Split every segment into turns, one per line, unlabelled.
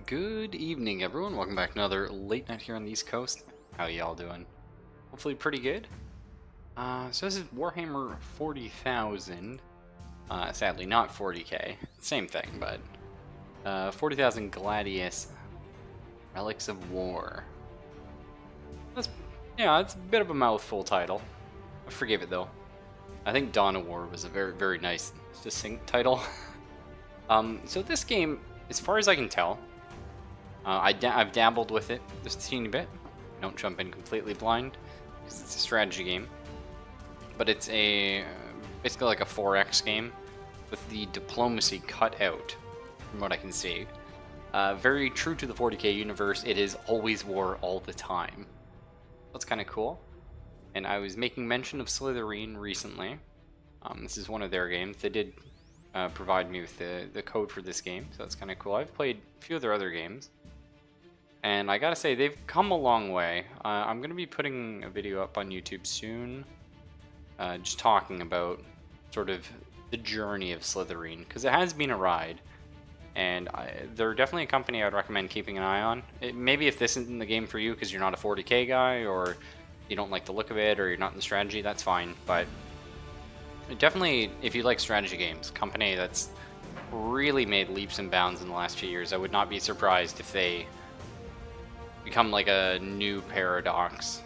Good evening, everyone. Welcome back to another late night here on the East Coast. How y'all doing? Hopefully pretty good. So this is Warhammer 40,000. Sadly, not 40k. Same thing, but 40,000 Gladius Relics of War. That's it's a bit of a mouthful title. I forgive it though. I think Dawn of War was a very nice, succinct title. So this game, as far as I can tell. I've dabbled with it just a teeny bit. Don't jump in completely blind because it's a strategy game. But it's basically like a 4X game with the diplomacy cut out, from what I can see. Very true to the 40k universe. It is always war all the time. That's kind of cool. And I was making mention of Slytherin recently. This is one of their games. They did provide me with the code for this game, so that's kind of cool. I've played a few of their other games. And I gotta say, they've come a long way. I'm gonna be putting a video up on YouTube soon, just talking about sort of the journey of Slytherin, because it has been a ride, and they're definitely a company I'd recommend keeping an eye on. Maybe if this isn't the game for you because you're not a 40k guy, or you don't like the look of it, or you're not in the strategy, that's fine. But definitely, if you like strategy games, company that's really made leaps and bounds in the last few years. I would not be surprised if they become like a new Paradox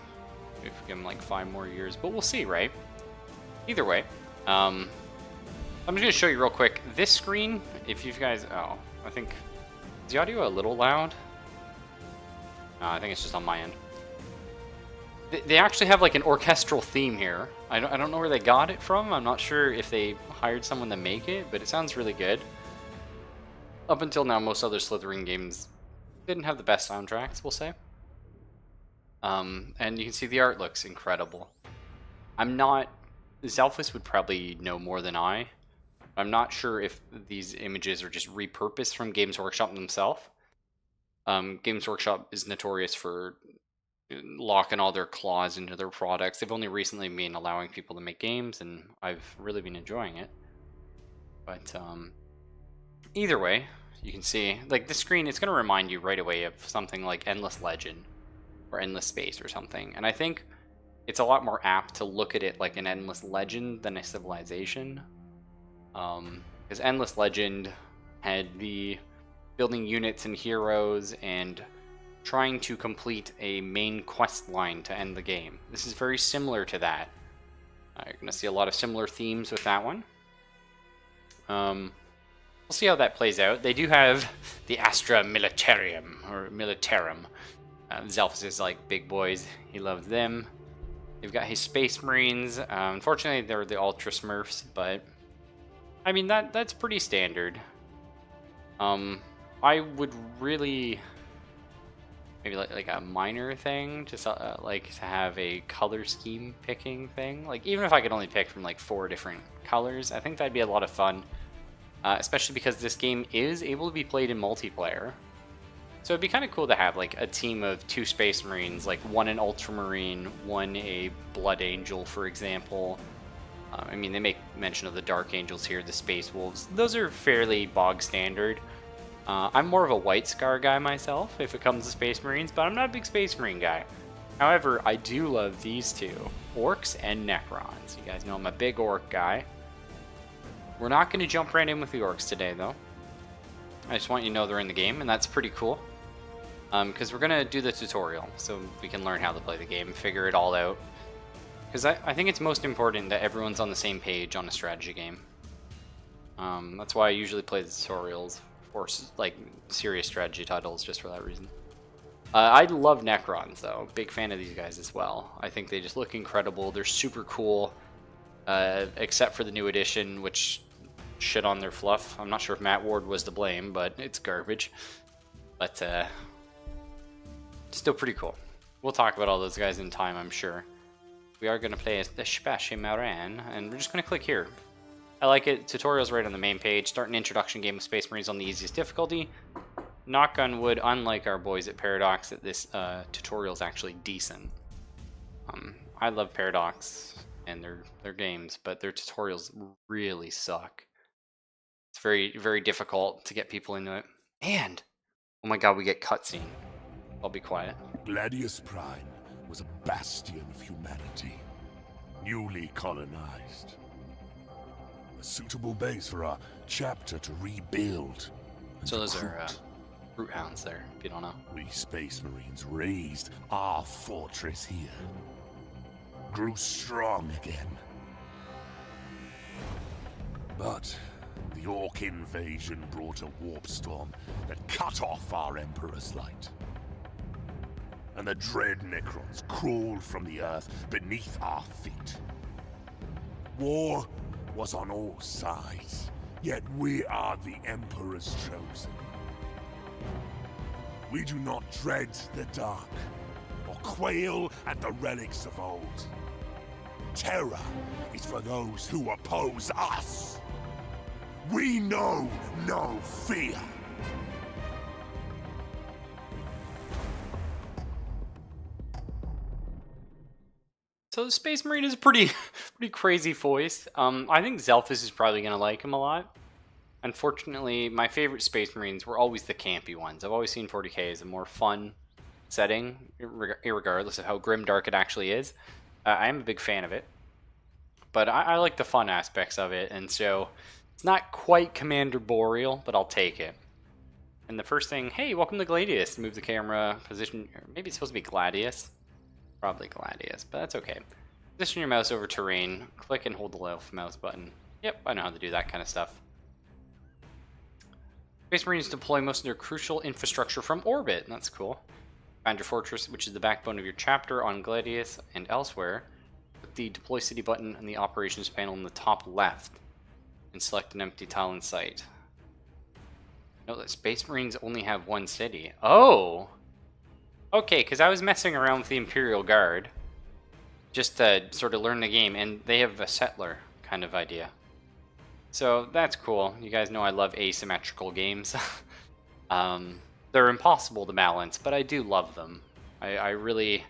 if we give them like 5 more years, but we'll see, right? Either way, I'm just gonna show you real quick this screen. If you guys, I think, is the audio a little loud? No, I think it's just on my end. They actually have like an orchestral theme here. I don't know where they got it from. I'm not sure if they hired someone to make it, but it sounds really good. Up until now, most other Slytherin games didn't have the best soundtracks, we'll say. And you can see the art looks incredible. Zelfus would probably know more than I. I'm not sure if these images are just repurposed from Games Workshop themselves. Games Workshop is notorious for locking all their claws into their products. They've only recently been allowing people to make games, and I've really been enjoying it. But either way, you can see, like, this screen, it's going to remind you right away of something like Endless Legend or Endless Space or something. And I think it's a lot more apt to look at it like an Endless Legend than a Civilization. Because Endless Legend had the building units and heroes and trying to complete a main quest line to end the game. This is very similar to that. You're going to see a lot of similar themes with that one. We'll see how that plays out. They do have the Astra Militarium, or Militarum. Zelfus is like big boys. He loves them. They've got his Space Marines. Unfortunately, they're the Ultra Smurfs, but I mean, that's pretty standard. I would really maybe like a minor thing, just like to have a color scheme picking thing. Like, even if I could only pick from like 4 different colors, I think that'd be a lot of fun. Especially because this game is able to be played in multiplayer. So it'd be kind of cool to have like a team of 2 Space Marines, like one an Ultramarine, one a Blood Angel, for example. I mean, they make mention of the Dark Angels here, the Space Wolves. Those are fairly bog standard. I'm more of a White Scar guy myself if it comes to Space Marines, but I'm not a big Space Marine guy. However, I do love these 2, Orcs and Necrons. You guys know I'm a big Orc guy. We're not going to jump right in with the Orcs today, though. I just want you to know they're in the game, and that's pretty cool. Because we're going to do the tutorial, so we can learn how to play the game, figure it all out. Because I think it's most important that everyone's on the same page on a strategy game. That's why I usually play the tutorials for like serious strategy titles, just for that reason. I love Necrons, though. Big fan of these guys as well. I think they just look incredible. They're super cool, except for the new edition, which shit on their fluff. I'm not sure if Matt Ward was to blame, but it's garbage. But still pretty cool. We'll talk about all those guys in time, I'm sure. We are going to play as the Spashi Maran, and we're just going to click here. I like it. Tutorials right on the main page. Start an introduction game of Space Marines on the easiest difficulty. Knock on wood, unlike our boys at Paradox, that this tutorial is actually decent. I love Paradox and their games, but their tutorials really suck. It's very difficult to get people into it. And Oh my god, we get cutscene. I'll be quiet.
Gladius Prime was a bastion of humanity, newly colonized. A suitable base for our chapter to rebuild.
So those are brute hounds there, if you don't know.
We Space Marines raised our fortress here. Grew strong again. But the Orc invasion brought a warp storm that cut off our Emperor's light. And the dread Necrons crawled from the earth beneath our feet. War was on all sides, yet we are the Emperor's chosen. We do not dread the dark, or quail at the relics of old. Terror is for those who oppose us. We know no fear.
So the Space Marine is pretty crazy voice. I think Zelphus is probably gonna like him a lot. Unfortunately, my favorite Space Marines were always the campy ones. I've always seen 40k as a more fun setting, regardless of how grimdark it actually is. I am a big fan of it, but I like the fun aspects of it, and so it's not quite Commander Boreal, but I'll take it. And the first thing, hey, welcome to Gladius. Move the camera position, or maybe it's supposed to be Gladius. Probably Gladius, but that's okay. Position your mouse over terrain, click and hold the left mouse button. Yep, I know how to do that kind of stuff. Space Marines deploy most of their crucial infrastructure from orbit. That's cool. Find your fortress, which is the backbone of your chapter on Gladius and elsewhere. Click the Deploy City button on the operations panel in the top left, and select an empty tile in sight. Note that Space Marines only have one city. Oh! Okay, because I was messing around with the Imperial Guard, just to sort of learn the game, and they have a settler kind of idea. So that's cool. You guys know I love asymmetrical games. They're impossible to balance, but I do love them. I really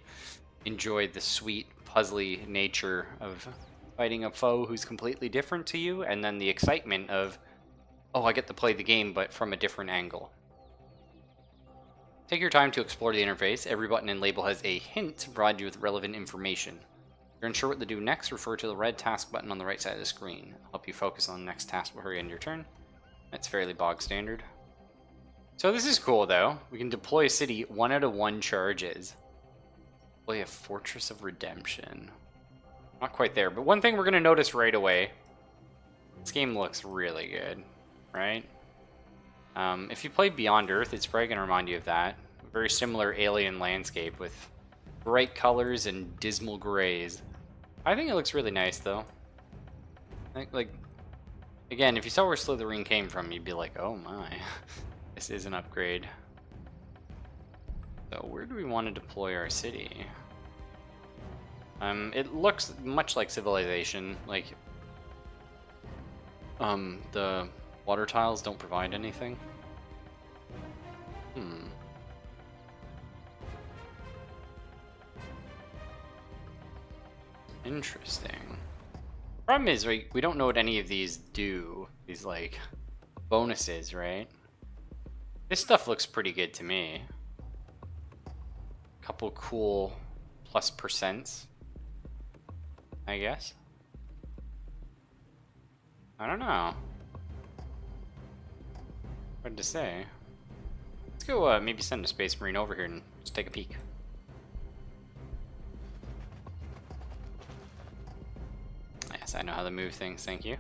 enjoy the sweet, puzzly nature of fighting a foe who's completely different to you, and then the excitement of, oh, I get to play the game, but from a different angle. Take your time to explore the interface. Every button and label has a hint to provide you with relevant information. To ensure what to do next, refer to the red task button on the right side of the screen. It'll help you focus on the next task before you end your turn. That's fairly bog standard. So this is cool, though. We can deploy a city 1 out of 1 charges. Deploy a Fortress of Redemption. Not quite there, but one thing we're going to notice right away. This game looks really good, right? If you play Beyond Earth, it's probably going to remind you of that. A very similar alien landscape with bright colors and dismal grays. I think it looks really nice, though. Like, again, if you saw where Slytherin came from, you'd be like, oh my, this is an upgrade. So where do we want to deploy our city? It looks much like Civilization. Like, the water tiles don't provide anything. Interesting. Problem is, we don't know what any of these do. These, like, bonuses, right? This stuff looks pretty good to me. Couple cool plus percents, I guess. I don't know. Hard to say. Let's go maybe send a Space Marine over here and just take a peek. Yes, I know how to move things, thank you.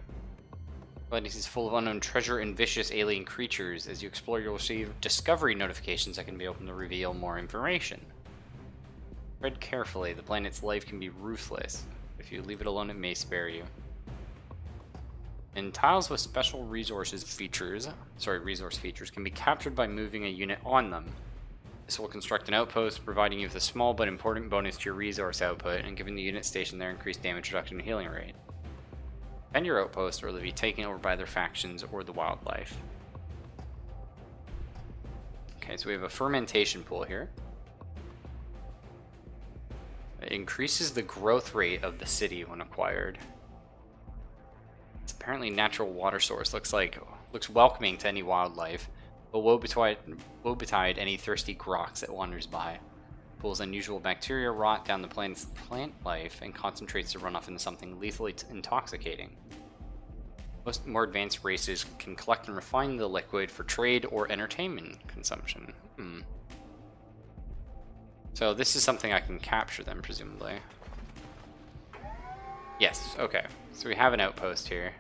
Gladius is full of unknown treasure and vicious alien creatures. As you explore, you'll receive discovery notifications that can be opened to reveal more information. Tread carefully. The planet's life can be ruthless. If you leave it alone, it may spare you. And tiles with special resource features can be captured by moving a unit on them. This will construct an outpost, providing you with a small but important bonus to your resource output, and giving the unit stationed there increased damage reduction and healing rate. Defend your outpost, or they'll be taken over by other factions or the wildlife. Okay, so we have a fermentation pool here. It increases the growth rate of the city when acquired. It's apparently natural water source. Looks welcoming to any wildlife. will woebetide any thirsty grox that wanders by. Pulls unusual bacteria rot down the plant's plant life and concentrates the runoff into something lethally intoxicating. Most more advanced races can collect and refine the liquid for trade or entertainment consumption. So this is something I can capture then, presumably. Yes, okay. So we have an outpost here.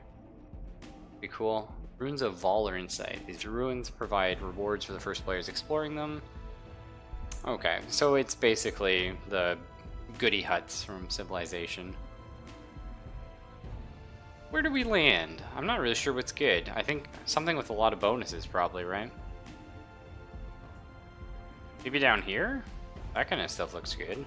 Pretty cool. Ruins of Vol are in sight. These ruins provide rewards for the first players exploring them. Okay, so it's basically the goody huts from Civilization. Where do we land? I'm not really sure what's good. I think something with a lot of bonuses probably, right? Maybe down here? That kind of stuff looks good.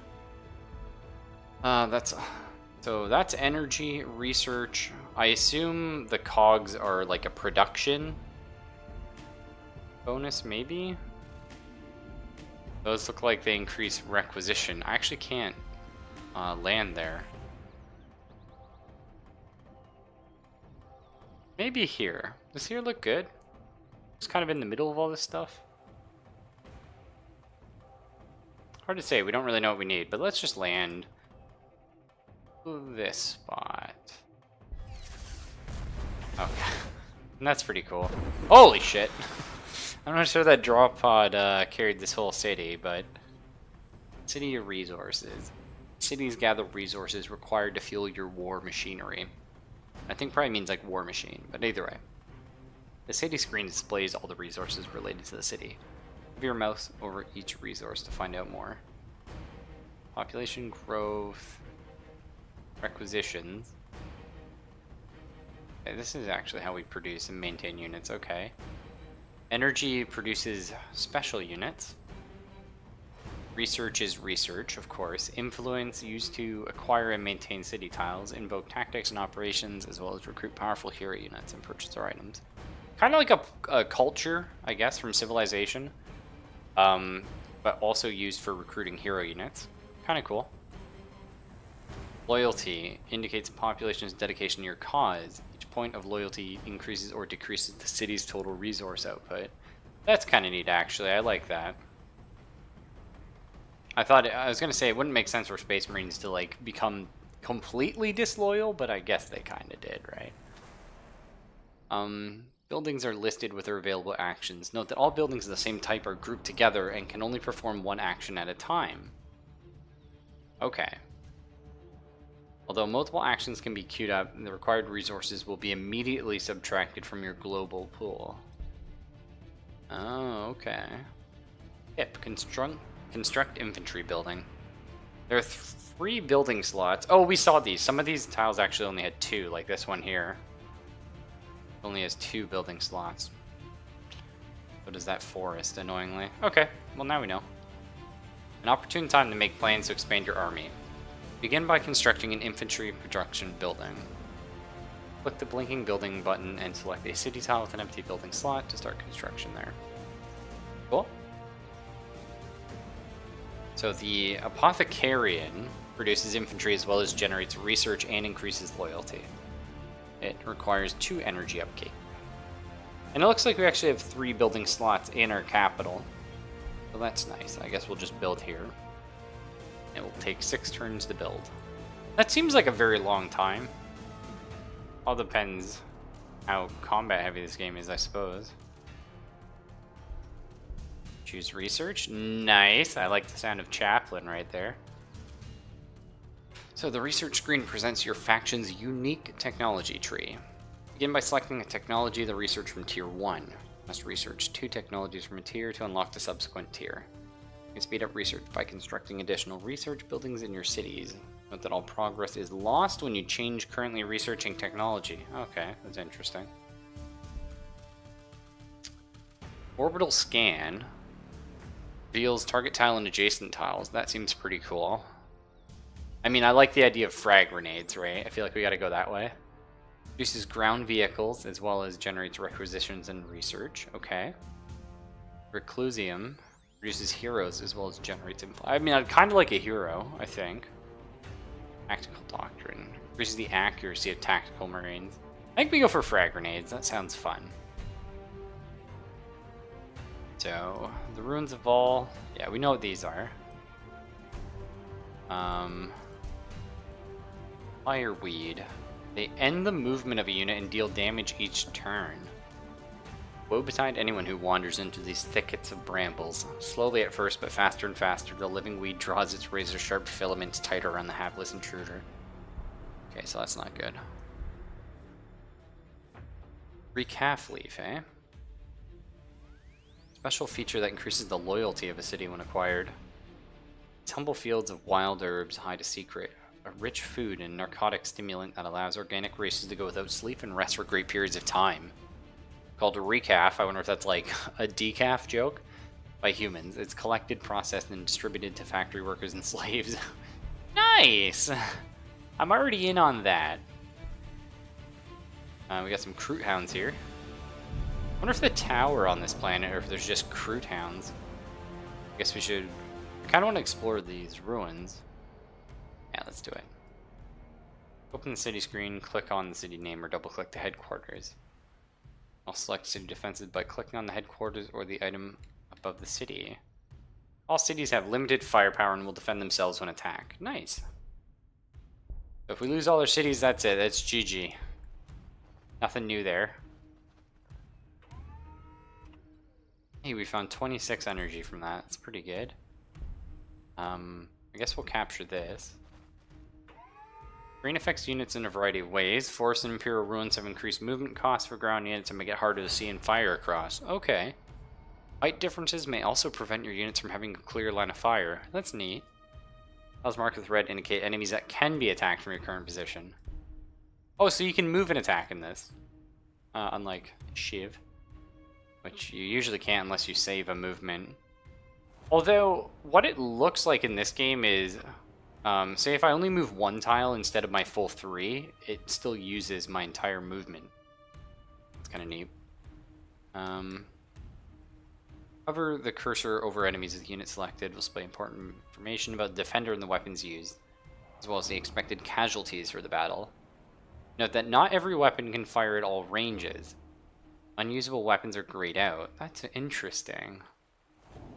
So that's energy, research. I assume the cogs are like a production bonus, maybe? Those look like they increase requisition. I actually can't land there. Maybe here. Does here look good? It's kind of in the middle of all this stuff. Hard to say, we don't really know what we need, but let's just land this spot. Okay. And that's pretty cool. Holy shit! I'm not sure that drop pod carried this whole city, but... City of resources. Cities gather resources required to fuel your war machinery. I think probably means like war machine, but either way. The city screen displays all the resources related to the city. Move your mouse over each resource to find out more. Population growth, requisitions. Okay, this is actually how we produce and maintain units, okay. Energy produces special units. Research is research, of course. Influence used to acquire and maintain city tiles, invoke tactics and operations, as well as recruit powerful hero units and purchase their items. Kind of like a culture, I guess, from Civilization. But also used for recruiting hero units. Kind of cool. Loyalty indicates a population's dedication to your cause. Each point of loyalty increases or decreases the city's total resource output. That's kind of neat, actually. I like that. I was going to say it wouldn't make sense for Space Marines to like become completely disloyal, but I guess they kind of did, right? Buildings are listed with their available actions. Note that all buildings of the same type are grouped together and can only perform one action at a time. Okay. Although multiple actions can be queued up, the required resources will be immediately subtracted from your global pool. Oh, okay. Hip, construct infantry building. There are 3 building slots. Oh, we saw these. Some of these tiles actually only had 2, like this one here. Only has 2 building slots. What is that forest, annoyingly? Okay, well now we know. An opportune time to make plans to expand your army. Begin by constructing an infantry production building. Click the blinking building button and select a city tile with an empty building slot to start construction there. Cool. So the Apothecarian produces infantry as well as generates research and increases loyalty. It requires 2 energy upkeep. And it looks like we actually have 3 building slots in our capital. So that's nice. I guess we'll just build here. It will take 6 turns to build. That seems like a very long time. All depends how combat heavy this game is, I suppose. Choose research. Nice. I like the sound of Chaplain right there. So the research screen presents your faction's unique technology tree. Begin by selecting a technology of the research from tier 1. You must research 2 technologies from a tier to unlock the subsequent tier. You can speed up research by constructing additional research buildings in your cities. Note that all progress is lost when you change currently researching technology. Okay, that's interesting. Orbital scan reveals target tile and adjacent tiles. That seems pretty cool. I mean, I like the idea of frag grenades, right? I feel like we gotta go that way. Produces ground vehicles as well as generates requisitions and research. Okay. Reclusium produces heroes as well as generates I mean, I'd kind of like a hero, I think. Tactical Doctrine increases the accuracy of tactical marines. I think we go for frag grenades. That sounds fun. So, the Ruins of All, yeah, we know what these are. Fireweed. They end the movement of a unit and deal damage each turn. Woe betide anyone who wanders into these thickets of brambles. Slowly at first, but faster and faster, the living weed draws its razor-sharp filaments tighter around the hapless intruder. Okay, so that's not good. Recalf leaf, eh? Special feature that increases the loyalty of a city when acquired. Tumble fields of wild herbs hide a secret. A rich food and narcotic stimulant that allows organic races to go without sleep and rest for great periods of time. Called a recalf. I wonder if that's like a decaf joke by humans. It's collected, processed, and distributed to factory workers and slaves. Nice! I'm already in on that. We got some Kroot hounds here. I wonder if the tower on this planet or if there's just Kroot hounds. I guess we should... I kind of want to explore these ruins. Yeah, let's do it. Open the city screen, click on the city name, or double-click the headquarters. I'll select city defenses by clicking on the headquarters or the item above the city. All cities have limited firepower and will defend themselves when attacked. Nice. So if we lose all our cities, that's it. That's GG. Nothing new there. Hey, we found 26 energy from that. That's pretty good. I guess we'll capture this. Rain affects units in a variety of ways. Forest and Imperial Ruins have increased movement costs for ground units and make it harder to see and fire across. Okay. Height differences may also prevent your units from having a clear line of fire. That's neat. Tiles marked with red indicate enemies that can be attacked from your current position. Oh, so you can move and attack in this. Unlike Shiv, which you usually can't unless you save a movement. Although, what it looks like in this game is... say if I only move one tile instead of my full 3, it still uses my entire movement. It's kind of neat. Hover the cursor over enemies with the unit selected will display important information about the defender and the weapons used, as well as the expected casualties for the battle. Note that not every weapon can fire at all ranges. Unusable weapons are grayed out. That's interesting.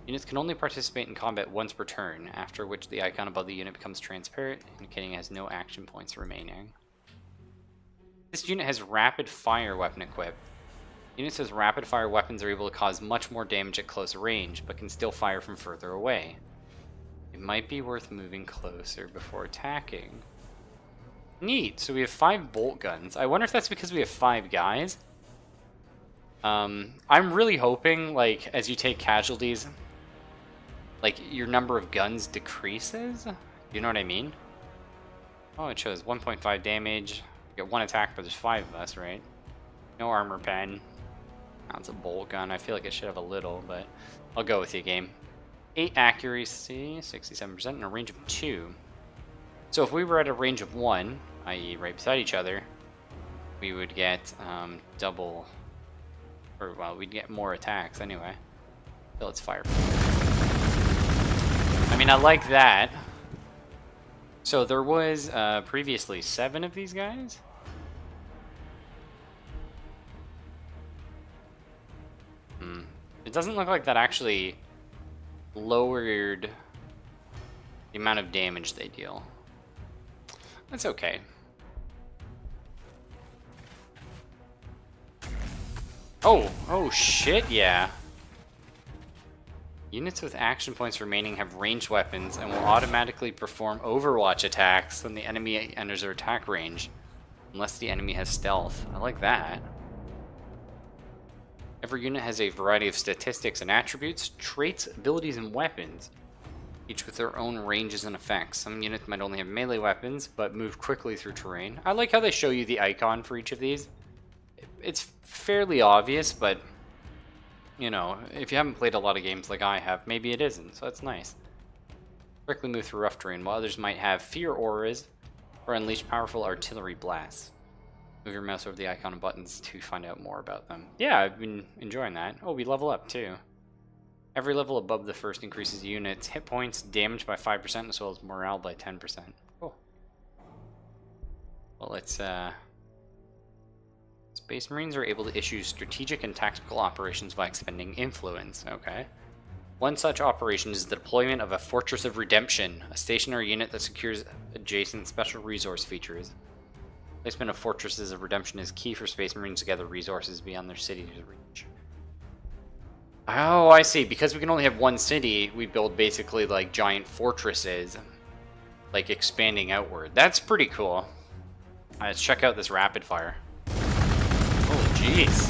Units can only participate in combat once per turn, after which the icon above the unit becomes transparent, indicating it has no action points remaining. This unit has rapid fire weapon equipped. Units with rapid fire weapons are able to cause much more damage at close range, but can still fire from further away. It might be worth moving closer before attacking. Neat, so we have 5 bolt guns. I wonder if that's because we have 5 guys. I'm really hoping, like, as you take casualties, like, your number of guns decreases? You know what I mean? Oh, it shows 1.5 damage. We get 1 attack, but there's 5 of us, right? No armor pen. That's a bolt gun. I feel like it should have a little, but I'll go with you, game. 8 accuracy, 67%, and a range of 2. So if we were at a range of 1, i.e. right beside each other, we would get double... Or, well, we'd get more attacks anyway. So let's fire. I mean, I like that. So there was previously 7 of these guys. It doesn't look like that actually lowered the amount of damage they deal. That's okay. Oh shit, yeah. Units with action points remaining have ranged weapons and will automatically perform Overwatch attacks when the enemy enters their attack range, unless the enemy has stealth. I like that. Every unit has a variety of statistics and attributes, traits, abilities, and weapons, each with their own ranges and effects. Some units might only have melee weapons, but move quickly through terrain. I like how they show you the icon for each of these. It's fairly obvious, but, you know, if you haven't played a lot of games like I have, maybe it isn't, so that's nice. Quickly move through rough terrain, while others might have fear auras or unleash powerful artillery blasts. Move your mouse over the icon and buttons to find out more about them. Yeah, I've been enjoying that. Oh, we level up too. Every level above the first increases units' hit points, damage by 5%, as well as morale by 10%. Cool. Well, let's Space Marines are able to issue strategic and tactical operations by expending influence. Okay. One such operation is the deployment of a Fortress of Redemption, a stationary unit that secures adjacent special resource features. Placement of Fortresses of Redemption is key for Space Marines to gather resources beyond their city's reach. Oh, I see. Because we can only have one city, we build basically like giant fortresses, like expanding outward. That's pretty cool. Let's check out this rapid fire. Holy jeez.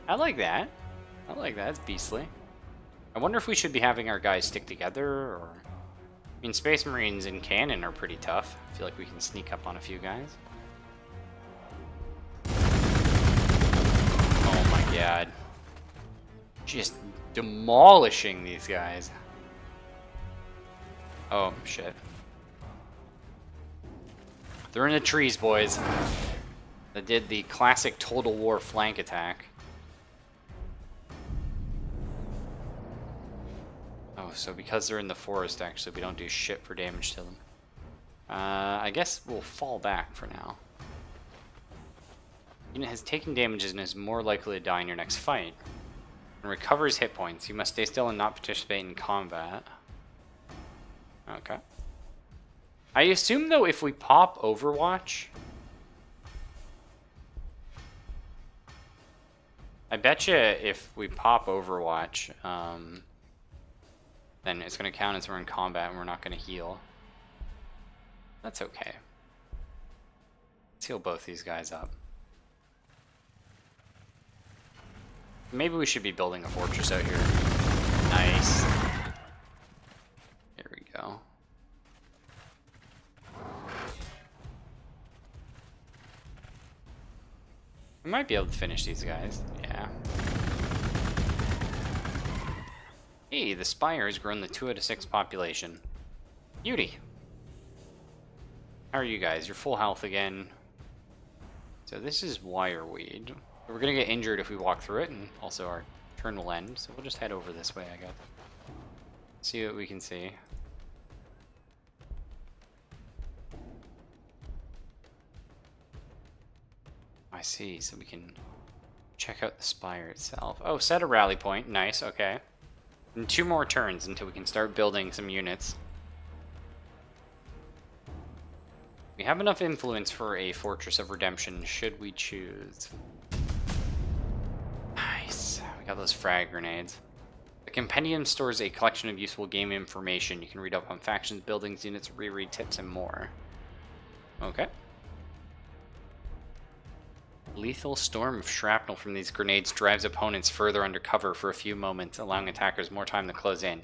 I like that. I like that. It's beastly. I wonder if we should be having our guys stick together, or... I mean, Space Marines in canon are pretty tough. I feel like we can sneak up on a few guys. Oh my god. Just demolishing these guys. Oh, shit. They're in the trees, boys. They did the classic Total War flank attack. Oh, so because they're in the forest, actually, we don't do shit for damage to them. I guess we'll fall back for now. Unit has taken damages and is more likely to die in your next fight. And recovers hit points. You must stay still and not participate in combat. Okay. I assume, though, if we pop Overwatch... I betcha if we pop Overwatch, then it's going to count as we're in combat and we're not going to heal. That's okay. Let's heal both these guys up. Maybe we should be building a fortress out here. Nice. Here we go. We might be able to finish these guys. Yeah. Hey, the Spire has grown the 2 out of 6 population. Beauty. How are you guys? You're full health again. So this is Wireweed. We're gonna get injured if we walk through it, and also our turn will end, so we'll just head over this way, I guess. See what we can see. I see, so we can check out the Spire itself. Oh, set a rally point. Nice, okay. And 2 more turns until we can start building some units. We have enough influence for a Fortress of Redemption, should we choose. Nice. We got those frag grenades. The Compendium stores a collection of useful game information. You can read up on factions, buildings, units, reread tips, and more. Okay. Lethal storm of shrapnel from these grenades drives opponents further under cover for a few moments, allowing attackers more time to close in.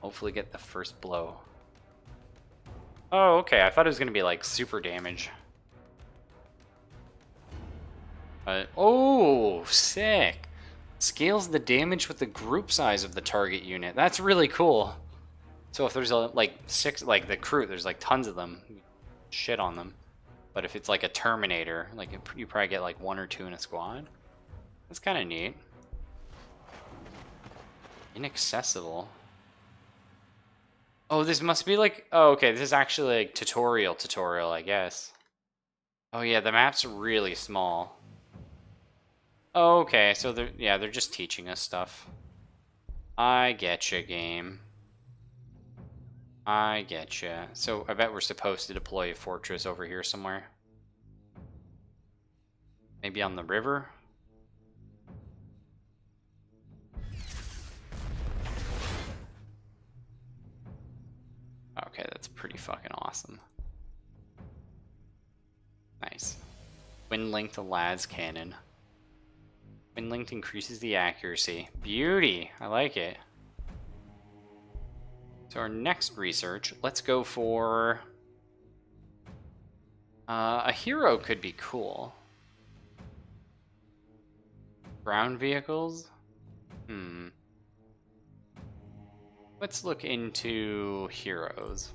Hopefully get the first blow. Oh, okay. I thought it was going to be, like, super damage. Oh, sick. Scales the damage with the group size of the target unit. That's really cool. So if there's, like, 6, like, the crew, there's, like, tons of them. Shit on them. But if it's like a Terminator, like you probably get like 1 or 2 in a squad. That's kind of neat. Inaccessible. Oh, this must be like... Oh, okay, this is actually like tutorial, I guess. Oh yeah, the map's really small. Oh, okay, so they're just teaching us stuff. I getcha, game. I getcha. So I bet we're supposed to deploy a fortress over here somewhere. Maybe on the river? Okay, that's pretty fucking awesome. Nice. Wind linked to Lad's cannon. Wind linked increases the accuracy. Beauty! I like it. So our next research, let's go for... a hero could be cool. Ground vehicles? Let's look into heroes.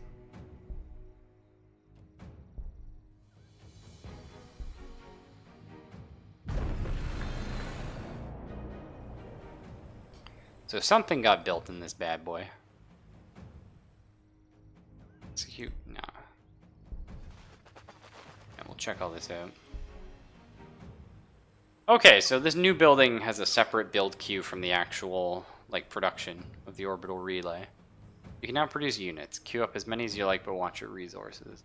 So something got built in this bad boy. Execute? Nah. Yeah, we'll check all this out. Okay, so this new building has a separate build queue from the actual, like, production of the orbital relay. You can now produce units. Queue up as many as you like, but watch your resources.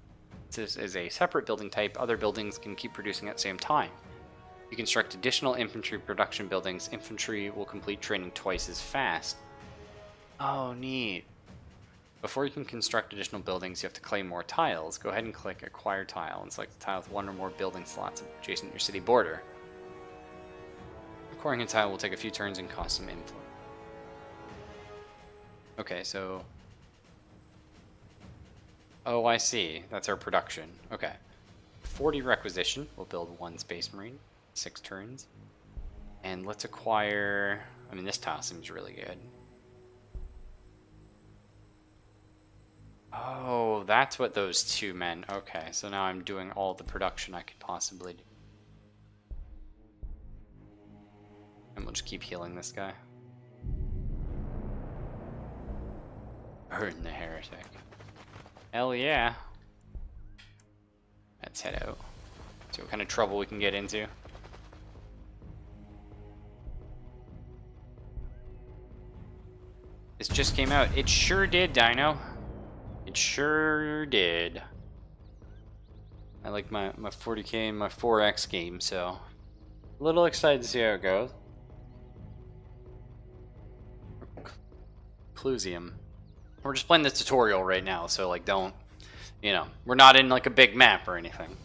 This is a separate building type. Other buildings can keep producing at the same time. You construct additional infantry production buildings. Infantry will complete training twice as fast. Oh, neat. Before you can construct additional buildings, you have to claim more tiles. Go ahead and click Acquire Tile and select the tile with one or more building slots adjacent to your city border. Acquiring a tile will take a few turns and cost some influence. Okay, so... Oh, I see. That's our production. Okay. 40 requisition. We'll build 1 Space Marine. 6 turns. And let's acquire... I mean, this tile seems really good. Oh, that's what those two meant. Okay, so now I'm doing all the production I could possibly do. And we'll just keep healing this guy. Burn the heretic. Hell yeah. Let's head out. See what kind of trouble we can get into. This just came out. It sure did, Dino. It sure did. I like my 40k and my 4x game, so a little excited to see how it goes. Clusium. We're just playing the tutorial right now, so like don't, you know, we're not in like a big map or anything.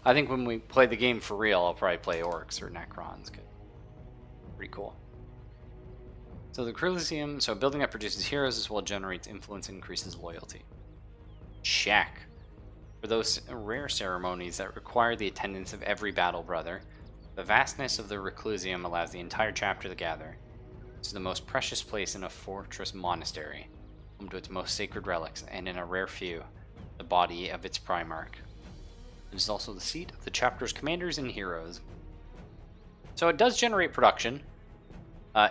I think when we play the game for real, I'll probably play orcs or necrons. Pretty cool. So the Clusium, so a building that produces heroes as well generates influence and increases loyalty. Check. For those rare ceremonies that require the attendance of every battle brother, the vastness of the Reclusium allows the entire chapter to gather. It's the most precious place in a fortress monastery, home to its most sacred relics, and in a rare few, the body of its Primarch. It is also the seat of the chapter's commanders and heroes. So it does generate production,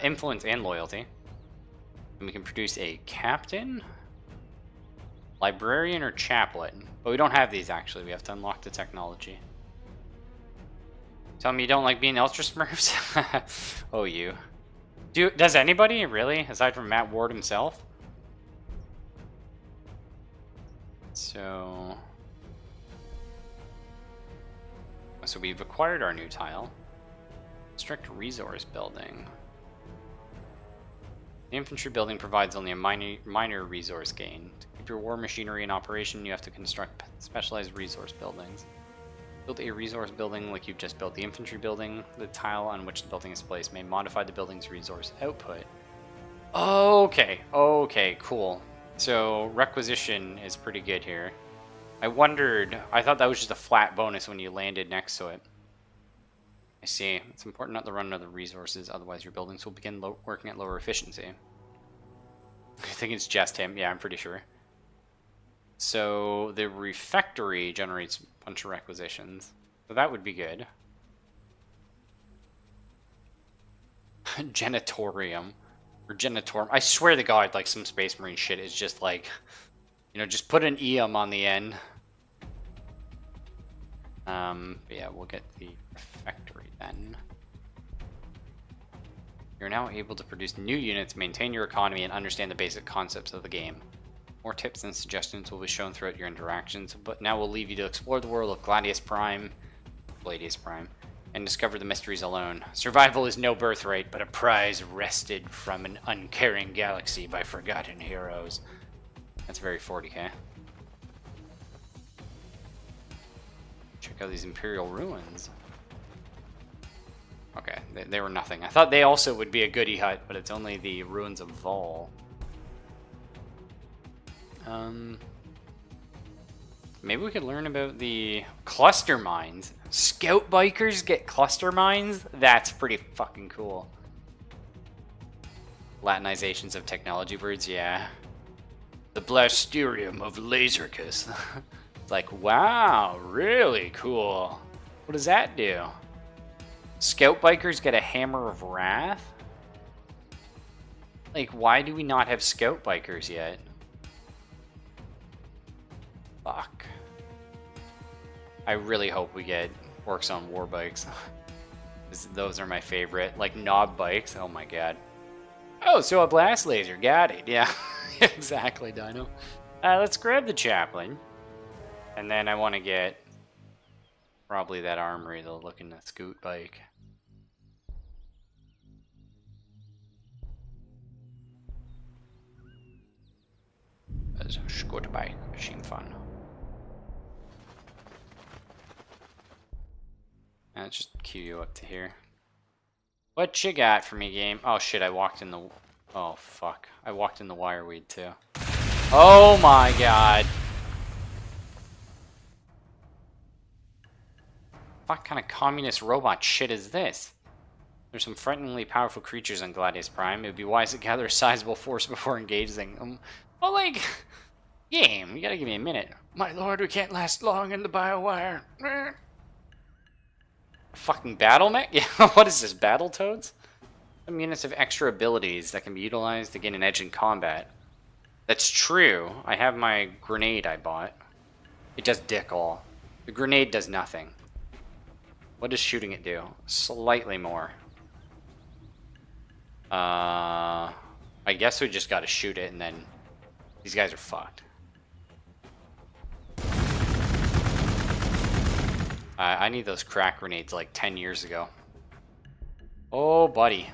influence, and loyalty. And we can produce a captain, librarian, or chaplain. But we don't have these, actually. We have to unlock the technology. Tell me you don't like being Ultra Smurfs? Oh, you. Does anybody, really? Aside from Matt Ward himself? So we've acquired our new tile. Strict resource building. The infantry building provides only a minor resource gain. To keep your war machinery in operation, you have to construct specialized resource buildings. Build a resource building like you've just built the infantry building. The tile on which the building is placed may modify the building's resource output. Okay, cool. So requisition is pretty good here. I thought that was just a flat bonus when you landed next to it. I see. It's important not to run out of resources, otherwise your buildings will begin working at lower efficiency. I think it's just him. Yeah, I'm pretty sure. So the refectory generates a bunch of requisitions. So that would be good. Genitorium. Or genitorum. I swear to God, like some Space Marine shit is just like, you know, just put an EM on the end. But yeah, we'll get the refectory then. You're now able to produce new units, maintain your economy, and understand the basic concepts of the game. More tips and suggestions will be shown throughout your interactions, but now we'll leave you to explore the world of Gladius, and discover the mysteries alone. Survival is no birthright, but a prize wrested from an uncaring galaxy by forgotten heroes. That's very 40k. Check out these Imperial ruins. Okay, they were nothing. I thought they also would be a goodie hut, but it's only the ruins of Vol. Maybe we could learn about the cluster mines. Scout bikers get cluster mines? That's pretty fucking cool. Latinizations of technology words, yeah. The Blasterium of Lasercus. It's like, wow, really cool. What does that do? Scout bikers get a Hammer of Wrath? Like, why do we not have scout bikers yet? Fuck. I really hope we get orcs on war bikes. Those are my favorite. Like knob bikes. Oh my god. Oh, so a blast laser. Got it. Yeah, exactly, Dino. Let's grab the chaplain. And then I want to get probably that armory, though, looking at scoot bike. That's a scoot bike. Machine fun. Let's just queue you up to here. What you got for me, game? Oh shit, I walked in the... Oh fuck. I walked in the wireweed too. Oh my god. What kind of communist robot shit is this? There's some frighteningly powerful creatures on Gladius Prime. It would be wise to gather a sizable force before engaging them. Well, like... Game, you gotta give me a minute. My lord, we can't last long in the biowire. Fucking battle mech? Yeah, what is this, Battletoads? Some units have extra abilities that can be utilized to gain an edge in combat. That's true. I have my grenade I bought. It does dick all. The grenade does nothing. What does shooting it do? Slightly more. I guess we just gotta shoot it and then these guys are fucked. I need those crack grenades like 10 years ago. Oh, buddy.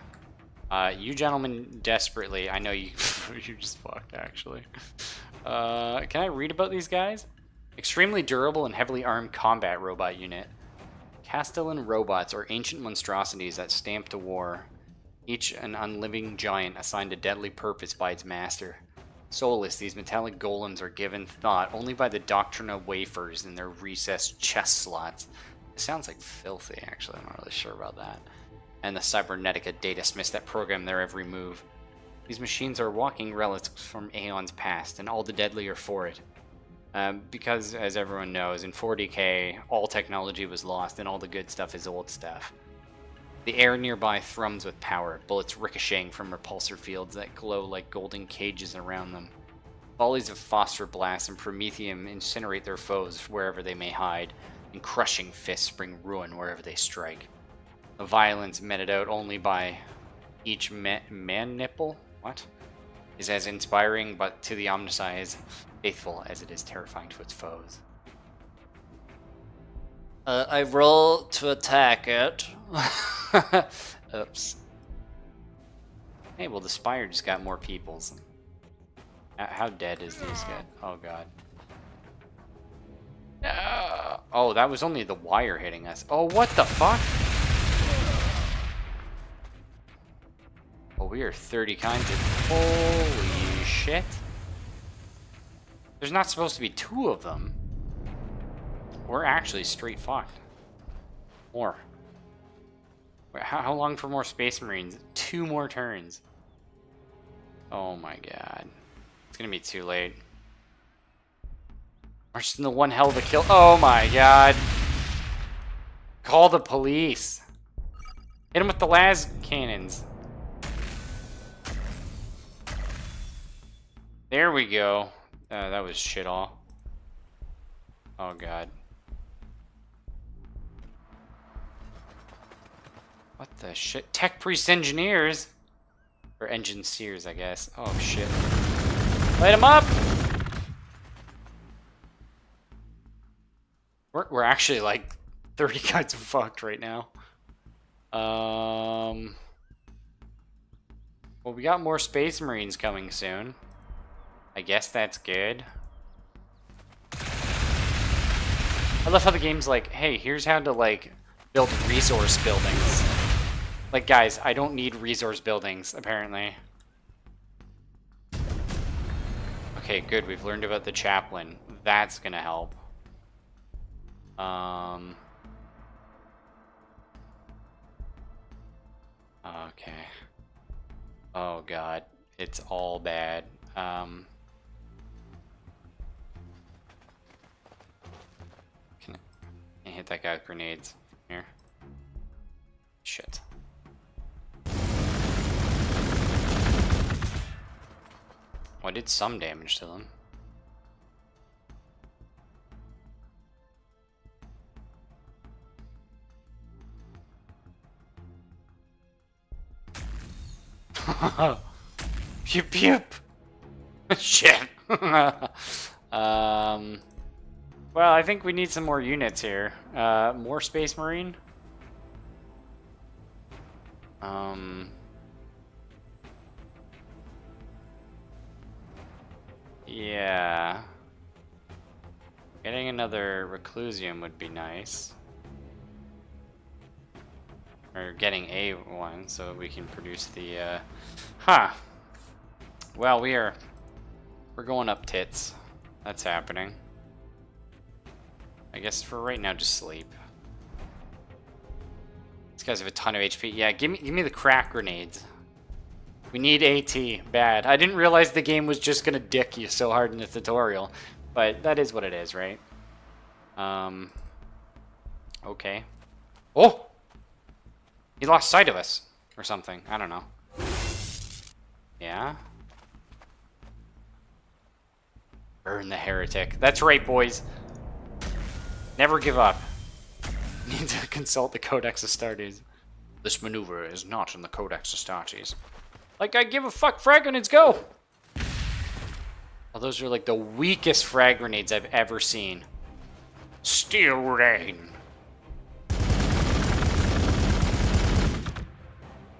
You gentlemen desperately... I know you... you're just fucked, actually. Can I read about these guys? Extremely durable and heavily armed combat robot unit. Castellan robots are ancient monstrosities that stamp to war. Each an unliving giant assigned a deadly purpose by its master. Soulless, these metallic golems are given thought only by the Doctrina wafers in their recessed chest slots. It sounds like filthy, actually. I'm not really sure about that. And the cybernetica data smiths that program their every move. These machines are walking relics from aeons past, and all the deadlier for it. Because, as everyone knows, in 40k, all technology was lost, and all the good stuff is old stuff. The air nearby thrums with power, bullets ricocheting from repulsor fields that glow like golden cages around them. Volleys of phosphor blasts and promethium incinerate their foes wherever they may hide, and crushing fists bring ruin wherever they strike. The violence meted out only by each man nipple, what? Is as inspiring, but to the omniscience, faithful as it is terrifying to its foes. I roll to attack it. Oops. Hey, well, the Spire just got more peoples. How dead is these guys? Oh, God. Oh, that was only the wire hitting us. Oh, what the fuck? Oh, we are 30 kinds of... Holy shit. There's not supposed to be 2 of them. We're actually straight fucked. More. Wait, how long for more Space Marines? 2 more turns. Oh my god. It's gonna be too late. We're just in the one hell of a kill. Oh my god. Call the police. Hit him with the las cannons. There we go. That was shit all. Oh god. What the shit? Tech Priest Engineers? Or Engine Seers, I guess. Oh shit. Light him up! We're actually like 30 kinds of fucked right now. Well, we got more Space Marines coming soon. I guess that's good. I love how the game's like, hey, here's how to like build resource buildings. Like, guys, I don't need resource buildings, apparently. Okay, good. We've learned about the chaplain. That's gonna help. Okay. Oh, God. It's all bad. Can I hit that guy with grenades? Here. Shit. Well, I did some damage to them. Pew pew. Shit. Well, I think we need some more units here. More Space Marine. Yeah. Getting another Reclusium would be nice. Or getting a one so we can produce the, Well, we're going up tits. That's happening. I guess for right now, just sleep. These guys have a ton of HP. Yeah, give me the crack grenades. We need AT bad. I didn't realize the game was just gonna dick you so hard in the tutorial, but that is what it is, right? Okay. Oh, he lost sight of us or something. I don't know. Yeah. Burn the heretic. That's right, boys. Never give up. Need to consult the Codex Astartes. This maneuver is not in the Codex Astartes. Like, I give a fuck. Frag grenades, go! Oh, those are like the weakest frag grenades I've ever seen. Steel rain.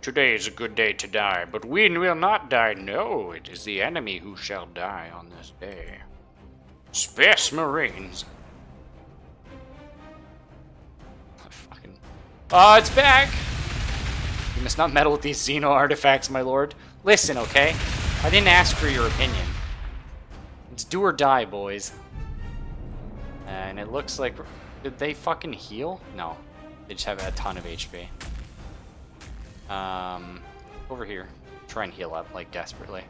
Today is a good day to die, but we will not die. No, it is the enemy who shall die on this day. Space Marines. Oh, it's back! You must not meddle with these Xeno artifacts, my lord. Listen, okay? I didn't ask for your opinion. It's do or die, boys. And it looks like... Did they fucking heal? No. They just have a ton of HP. Over here. Try and heal up, like, desperately.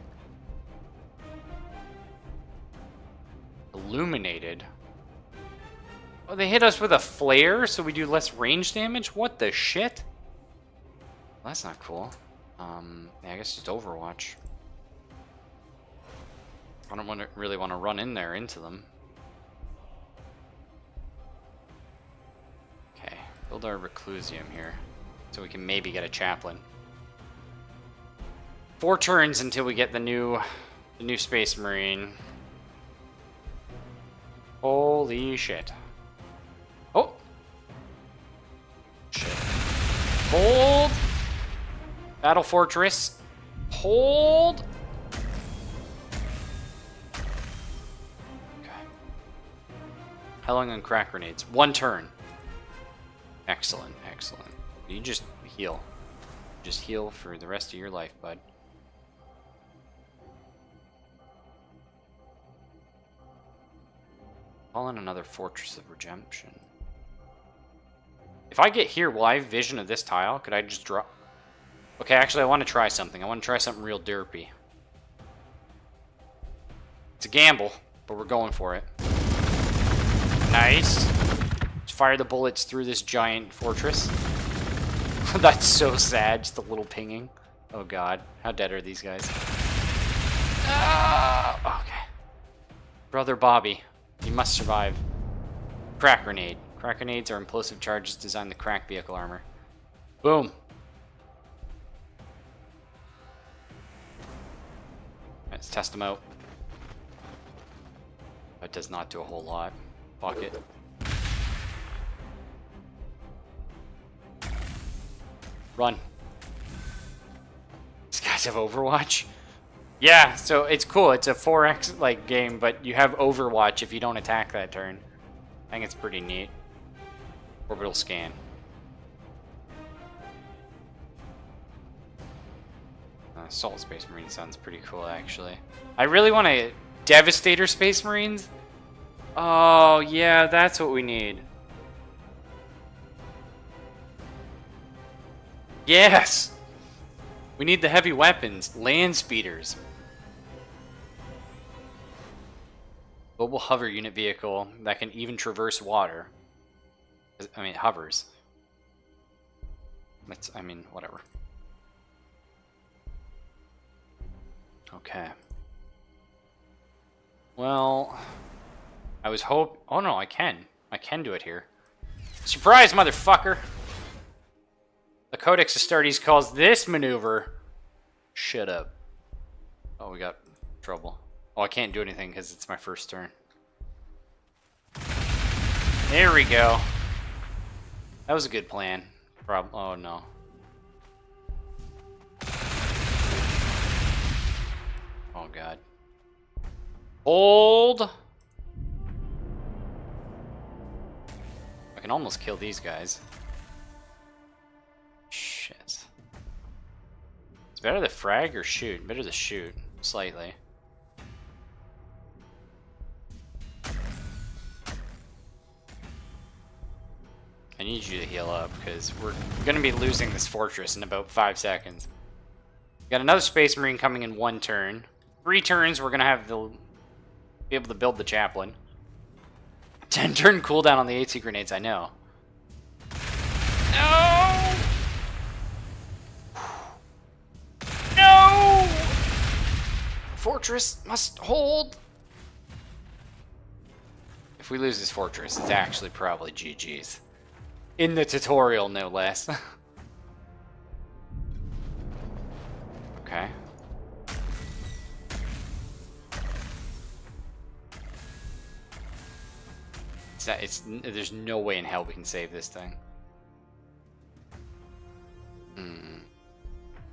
Illuminated. Oh, they hit us with a flare, so we do less range damage? What the shit? Well, that's not cool. Yeah, I guess it's Overwatch. I don't really want to run in there into them. Okay, build our Reclusium here, so we can maybe get a Chaplain. 4 turns until we get the new Space Marine. Holy shit. Oh! Shit. Hold! Battle Fortress. Hold! Okay. How long on crack grenades? 1 turn. Excellent, excellent. You just heal. Just heal for the rest of your life, bud. Call in another Fortress of Redemption. If I get here, will I have vision of this tile? Could I just drop? Okay, actually, I want to try something. I want to try something real derpy. It's a gamble, but we're going for it. Nice. Just fire the bullets through this giant fortress. That's so sad, just a little pinging. Oh god, how dead are these guys? Okay. Brother Bobby, you must survive. Crack grenade. Crack grenades are implosive charges designed to crack vehicle armor. Boom. Let's test them out. That does not do a whole lot. Fuck it. Run. These guys have Overwatch? Yeah, so it's cool. It's a 4x like game, but you have Overwatch if you don't attack that turn. I think it's pretty neat. Orbital scan. Assault Space Marine sounds pretty cool, actually. I really want a Devastator Space Marines. Oh, yeah, that's what we need. Yes! We need the heavy weapons. Land speeders. Mobile hover unit vehicle that can even traverse water. I mean, it hovers. I mean, whatever. Okay. Well, I was oh no, I can do it here. Surprise, motherfucker! The Codex Astartes calls this maneuver Shut up. Oh, we got trouble. Oh, I can't do anything because it's my first turn. There we go. That was a good plan. Oh, no. Oh, God. Hold! I can almost kill these guys. Shit. It's better to frag or shoot? Better to shoot, slightly. I need you to heal up, because we're going to be losing this fortress in about 5 seconds. We got another Space Marine coming in 1 turn. 3 turns, we're going to have be able to build the Chaplain. 10 turn cooldown on the AC grenades, I know. No! No! Fortress must hold. If we lose this fortress, it's actually probably GG's. In the tutorial, no less. Okay. There's no way in hell we can save this thing.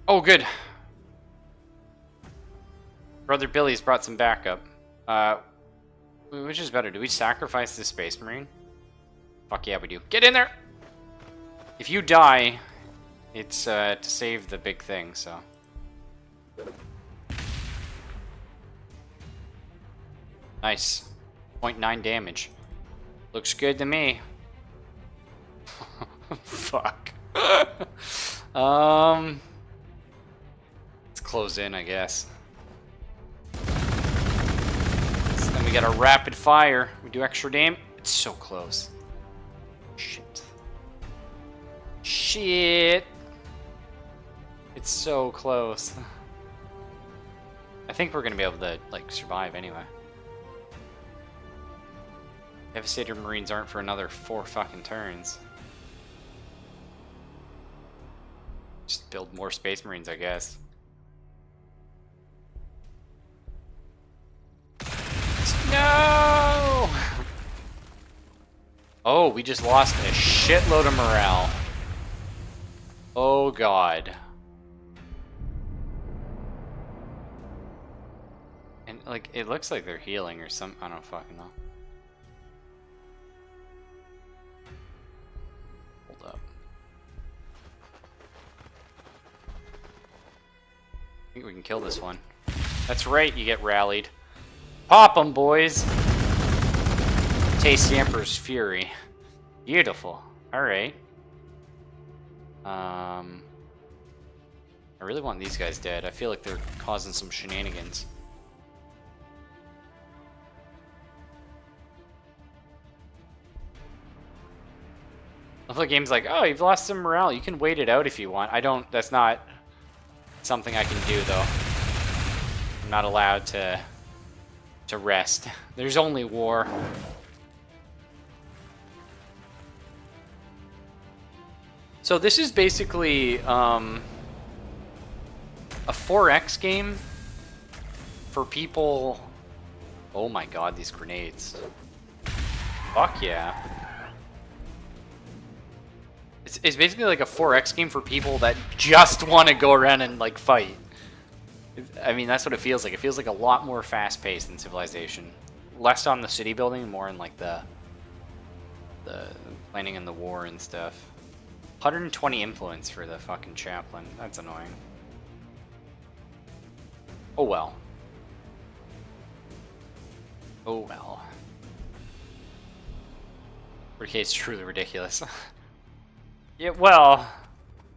Oh, good. Brother Billy's brought some backup. Which is better? Do we sacrifice the Space Marine? Fuck yeah, we do. Get in there! If you die, it's to save the big thing, so. Nice. 0.9 damage. Looks good to me. Fuck. Let's close in, I guess. So then we got a rapid fire. We do extra damage. It's so close. Shit. Shit. It's so close. I think we're gonna be able to, like, survive anyway. Devastator Marines aren't for another 4 fucking turns. Just build more Space Marines, I guess. No! Oh, we just lost a shitload of morale. Oh, God. And, like, it looks like they're healing or some... I don't fucking know. Hold up. I think we can kill this one. That's right, you get rallied. Pop 'em, boys! Taste the Emperor's Fury. Beautiful. Alright. I really want these guys dead. I feel like they're causing some shenanigans. The game's like, oh, you've lost some morale. You can wait it out if you want. That's not something I can do, though. I'm not allowed to rest. There's only war. So this is basically a 4X game for people... Oh my god, these grenades. Fuck yeah. It's basically like a 4X game for people that just want to go around and, like, fight. I mean, that's what it feels like. It feels like a lot more fast-paced than Civilization. Less on the city building, more in, like, the planning in the war and stuff. 120 influence for the fucking chaplain. That's annoying. Oh well. Oh well. 40k is truly ridiculous. Yeah, well,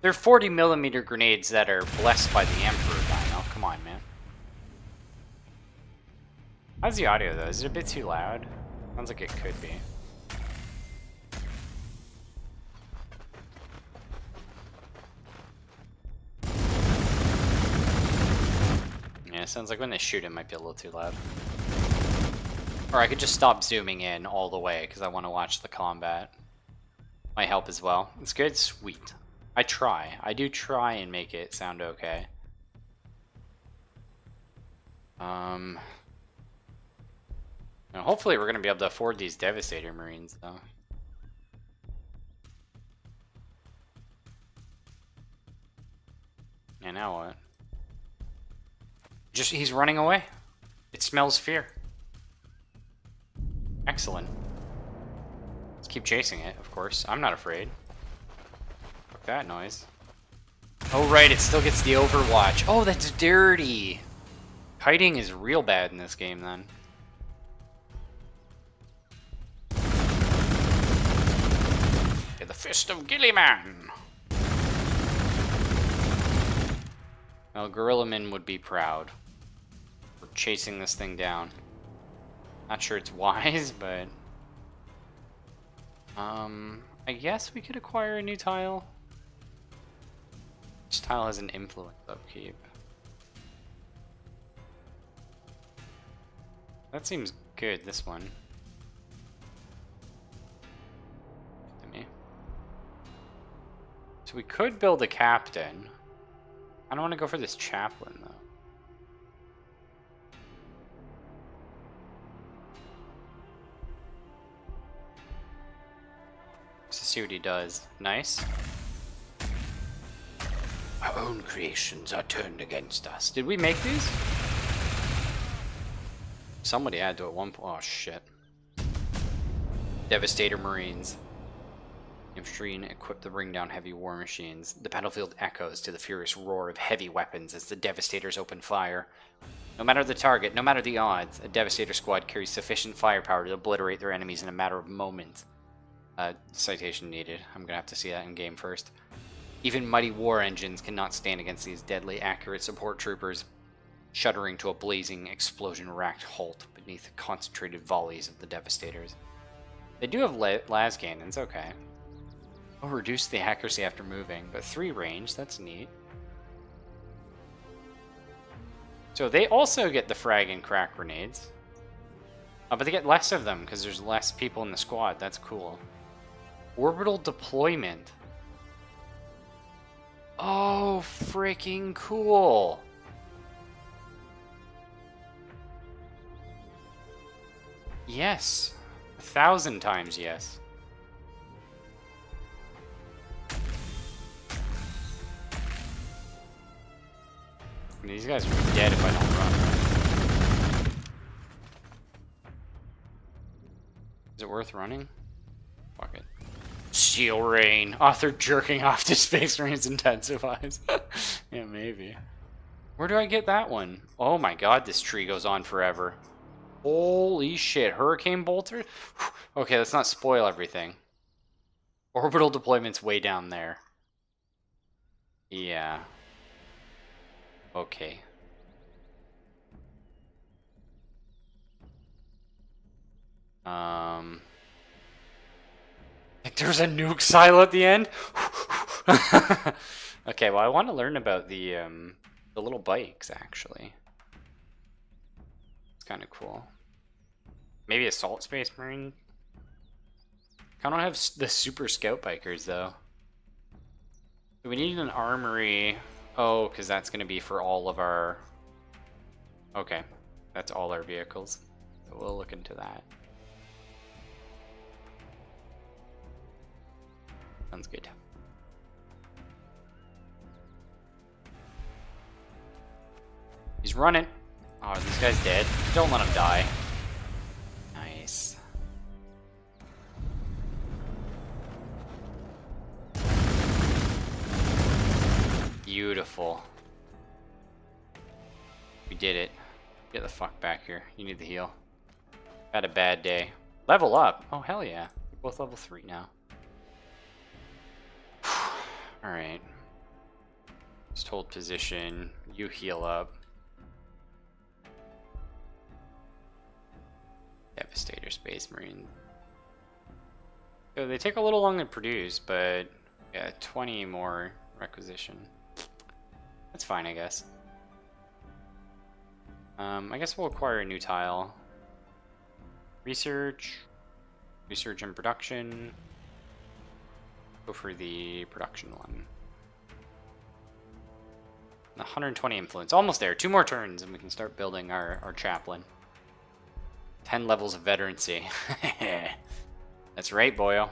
they're 40mm grenades that are blessed by the Emperor, Dino. Come on, man. How's the audio, though? Is it a bit too loud? Sounds like it could be. Yeah, it sounds like when they shoot it might be a little too loud. Or I could just stop zooming in all the way, because I want to watch the combat. Might help as well. It's good? Sweet. I try. I do try and make it sound okay. And hopefully we're going to be able to afford these Devastator Marines, though. And now what? He's running away. It smells fear. Excellent. Let's keep chasing it, of course. I'm not afraid. Fuck that noise. Oh, right, it still gets the Overwatch. Oh, that's dirty. Kiting is real bad in this game, then. The Fist of Gilliman. Well, Gorillaman would be proud. We're chasing this thing down. Not sure it's wise, but... I guess we could acquire a new tile. Each tile has an influence upkeep. That seems good, this one. To me. So we could build a captain. I don't want to go for this chaplain, though. Let's see what he does. Nice. Our own creations are turned against us. Did we make these? Somebody had to at one point. Oh, shit. Devastator Marines. Infantry equipped to bring down heavy war machines. The battlefield echoes to the furious roar of heavy weapons as the Devastators open fire. No matter the target, no matter the odds, a Devastator squad carries sufficient firepower to obliterate their enemies in a matter of moments. Citation needed. I'm gonna have to see that in game first. Even mighty war engines cannot stand against these deadly accurate support troopers, shuddering to a blazing, explosion-racked halt beneath the concentrated volleys of the Devastators. They do have las cannons, okay. Oh, reduce the accuracy after moving, but 3 range, that's neat. So they also get the frag and crack grenades. But they get less of them because there's less people in the squad, that's cool. Orbital deployment. Oh, freaking cool. Yes. 1,000 times yes. These guys are dead if I don't run. Is it worth running? Fuck it. Steel Rain. Author jerking off to Space Marines intensifies. Yeah, maybe. Where do I get that one? Oh my god, this tree goes on forever. Holy shit. Hurricane Bolter? Okay, let's not spoil everything. Orbital deployment's way down there. Yeah. Okay. There's a nuke silo at the end? Okay, well I want to learn about the little bikes, actually. It's kind of cool. Maybe Assault Space Marine? I don't have the Super Scout Bikers, though. Do we need an armory? Oh, because that's going to be for all of our... Okay, that's all our vehicles. So we'll look into that. Sounds good. He's running. Oh, this guy's dead. Don't let him die. Nice. Beautiful. We did it. Get the fuck back here. You need the heal. Had a bad day. Level up. Oh, hell yeah. We're both level 3 now. Alright. Just hold position. You heal up. Devastator Space Marine. So they take a little long to produce, but yeah, 20 more requisition. That's fine, I guess. I guess we'll acquire a new tile. Research. Research and production. Go for the production one. 120 influence. Almost there. 2 more turns and we can start building our chaplain. 10 levels of veterancy. That's right, boyo.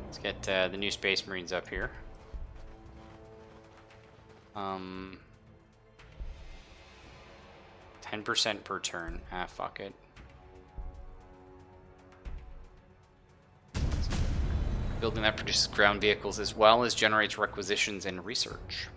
Let's get the new Space Marines up here. 10% per turn. Ah, fuck it. Building that produces ground vehicles as well as generates requisitions and research.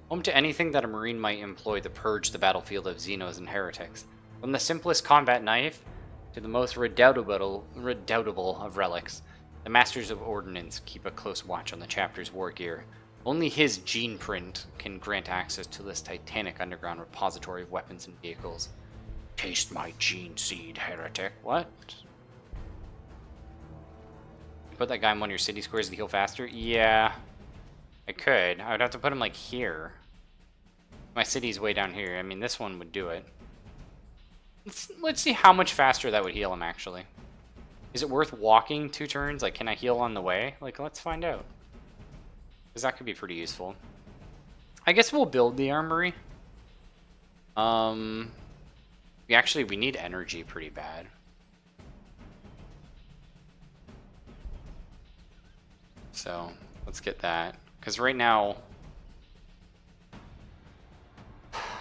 Home to anything that a Marine might employ to purge the battlefield of Xenos and heretics. From the simplest combat knife to the most redoubtable of relics, the Masters of Ordnance keep a close watch on the chapter's war gear. Only his gene print can grant access to this titanic underground repository of weapons and vehicles. Taste my gene seed, heretic. What? Put that guy in one of your city squares to heal faster? Yeah, I could. I would have to put him like here. My city's way down here. I mean, this one would do it. Let's see how much faster that would heal him, actually. Is it worth walking 2 turns? Like, can I heal on the way? Like, let's find out. Because that could be pretty useful. I guess we'll build the armory. We need energy pretty bad. So, let's get that. Because right now,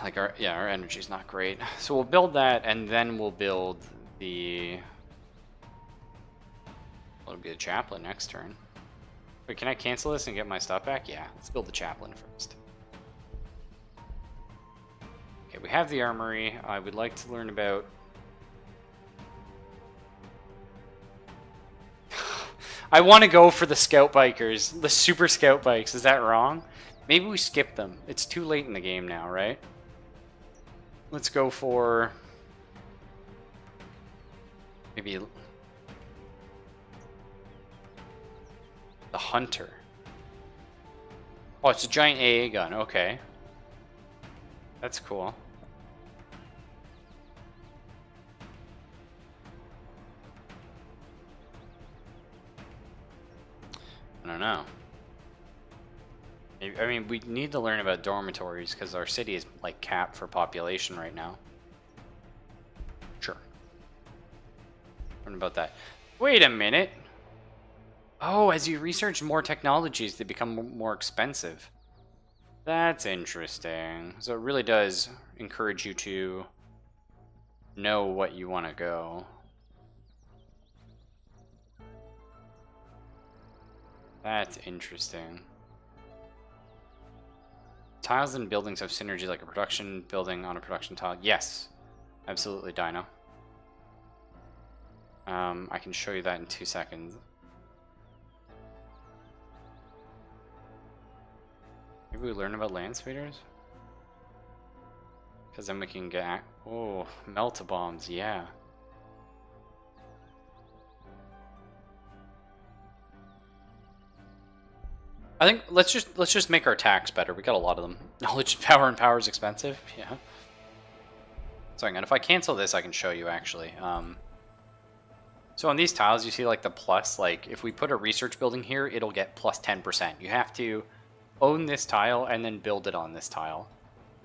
like our energy's not great. So we'll build that, and then we'll build the... Well, it'll be a chaplain next turn. Wait, can I cancel this and get my stuff back? Yeah, let's build the chaplain first. Okay, we have the armory. I would like to learn about... I want to go for the scout bikers, the super scout bikes. Is that wrong? Maybe we skip them. It's too late in the game now, right? Let's go for... maybe... the hunter. Oh, it's a giant AA gun. Okay. That's cool. I don't know. I mean, we need to learn about dormitories because our city is like capped for population right now. Sure. Learn about that. Wait a minute. Oh, as you research more technologies, they become more expensive. That's interesting. So it really does encourage you to know what you want to go. That's interesting. Tiles and buildings have synergy like a production building on a production tile. Yes, absolutely, Dino. I can show you that in 2 seconds. Maybe we learn about land speeders? Because then we can get... oh, melt-a-bombs, yeah. I think let's just make our tax better. We got a lot of them. Knowledge, power, and power is expensive. Yeah. So hang on, if I cancel this, I can show you actually. So on these tiles, you see like the plus. Like if we put a research building here, it'll get plus 10%. You have to own this tile and then build it on this tile.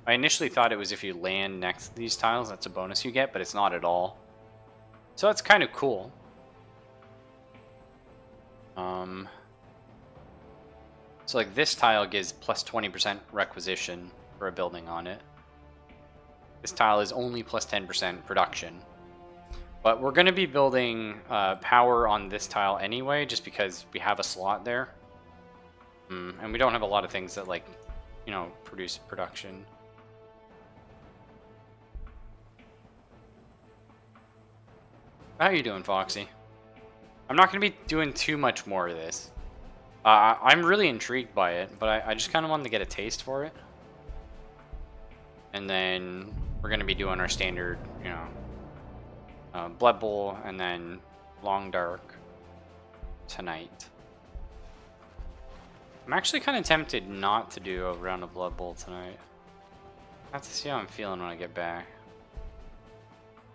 I initially thought it was if you land next to these tiles, that's a bonus you get, but it's not at all. So that's kind of cool. So like this tile gives plus 20% requisition for a building on it. This tile is only plus 10% production. But we're going to be building power on this tile anyway, just because we have a slot there. And we don't have a lot of things that, like, you know, produce production. How you doing, Foxy? I'm not going to be doing too much more of this. I'm really intrigued by it, but I just kind of wanted to get a taste for it. And then we're going to be doing our standard, you know, Blood Bowl and then Long Dark tonight. I'm actually kind of tempted not to do a round of Blood Bowl tonight. I have to see how I'm feeling when I get back.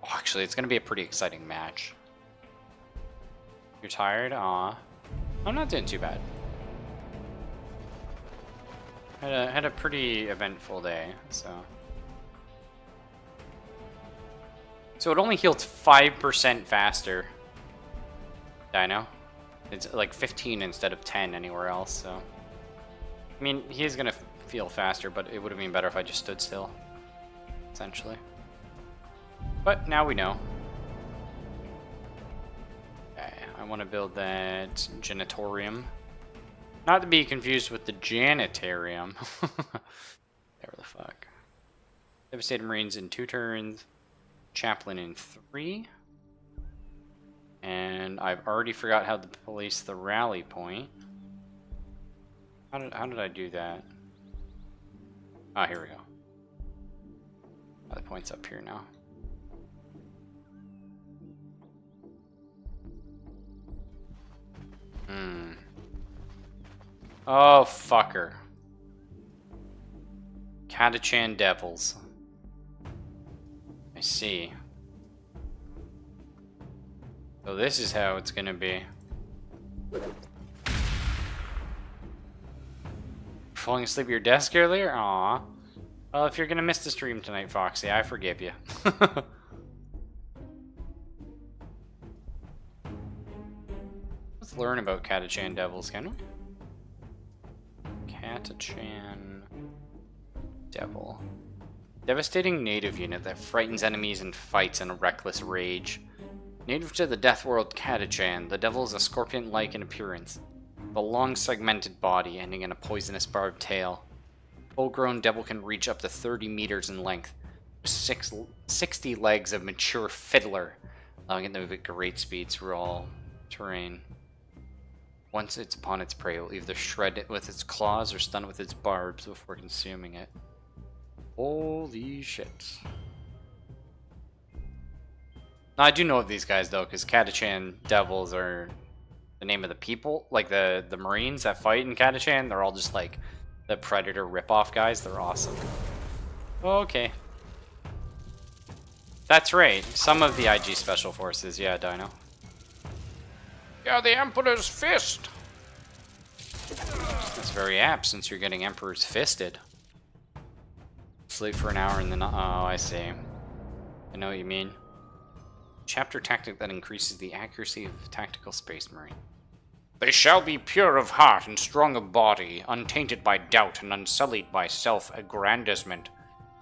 Oh, actually, it's going to be a pretty exciting match. You're tired? Aw. I'm not doing too bad. Had a pretty eventful day, so. So it only heals 5% faster. Dino. It's like 15 instead of 10 anywhere else, so. I mean, he is gonna feel faster, but it would have been better if I just stood still. Essentially. But now we know. Okay, I want to build that Janitorium. Not to be confused with the Janitarium. There the fuck. Devastated Marines in 2 turns. Chaplain in 3. And I've already forgot how to place the rally point. How did I do that? Ah, here we go. Oh, the point's up here now. Oh, fucker. Catachan Devils. I see. So this is how it's gonna be. Falling asleep at your desk earlier? Aw. Well, if you're gonna miss the stream tonight, Foxy, I forgive you. Let's learn about Catachan Devils, can we? Catachan Devil. Devastating native unit that frightens enemies and fights in a reckless rage. Native to the Death World Catachan, the Devil is a scorpion-like in appearance, with a long segmented body ending in a poisonous barbed tail. Full-grown Devil can reach up to 30 meters in length, with 60 legs of mature fiddler, allowing it to move at great speed through all terrain. Once it's upon its prey, it will either shred it with its claws or stun it with its barbs before consuming it. Holy shit. Now, I do know of these guys, though, because Catachan Devils are the name of the people. Like, the Marines that fight in Catachan, they're all just, like, the Predator ripoff guys. They're awesome. Okay. That's right. Some of the IG Special Forces. Yeah, Dino. Yeah, the Emperor's Fist. That's very apt, since you're getting Emperor's Fisted. Sleep for an hour and then... Oh, I see. I know what you mean. Chapter tactic that increases the accuracy of tactical space marine. They shall be pure of heart and strong of body, untainted by doubt and unsullied by self-aggrandizement.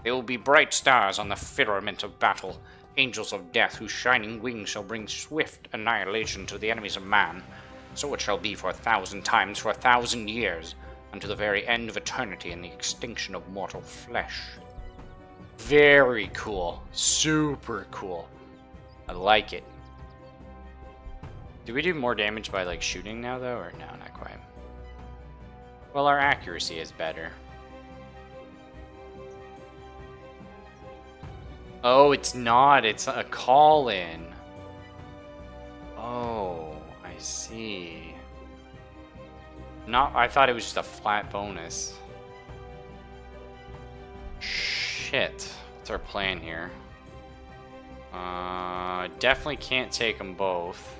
They will be bright stars on the firmament of battle, angels of death whose shining wings shall bring swift annihilation to the enemies of man. So it shall be for 1,000 times for 1,000 years, unto the very end of eternity and the extinction of mortal flesh. Very cool. Super cool. I like it. Do we do more damage by, like, shooting now, though? Or no, not quite. Well, our accuracy is better. Oh, it's not. It's a call-in. Oh, I see. I thought it was just a flat bonus. Shit. What's our plan here? Definitely can't take them both.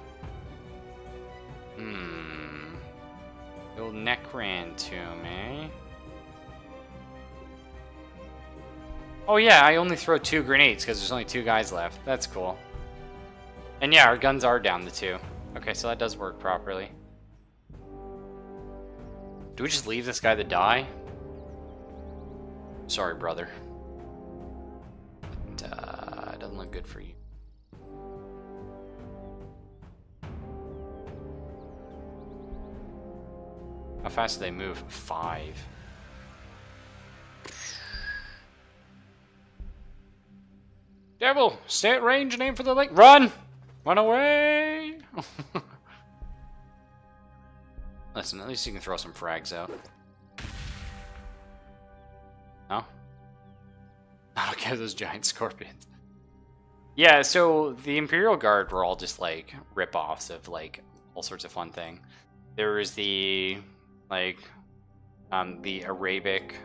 Build Necran Tomb, eh? Oh yeah, I only throw 2 grenades because there's only 2 guys left. That's cool. And yeah, our guns are down to 2. Okay, so that does work properly. Do we just leave this guy to die? Sorry, brother. It doesn't look good for you. How fast do they move? 5. Devil, stay at range and aim for the lake. Run! Run away! Listen, at least you can throw some frags out. No? Okay, those giant scorpions. Yeah, so the Imperial Guard were all just, like, rip-offs of, like, all sorts of fun thing. There was the, like, the Arabic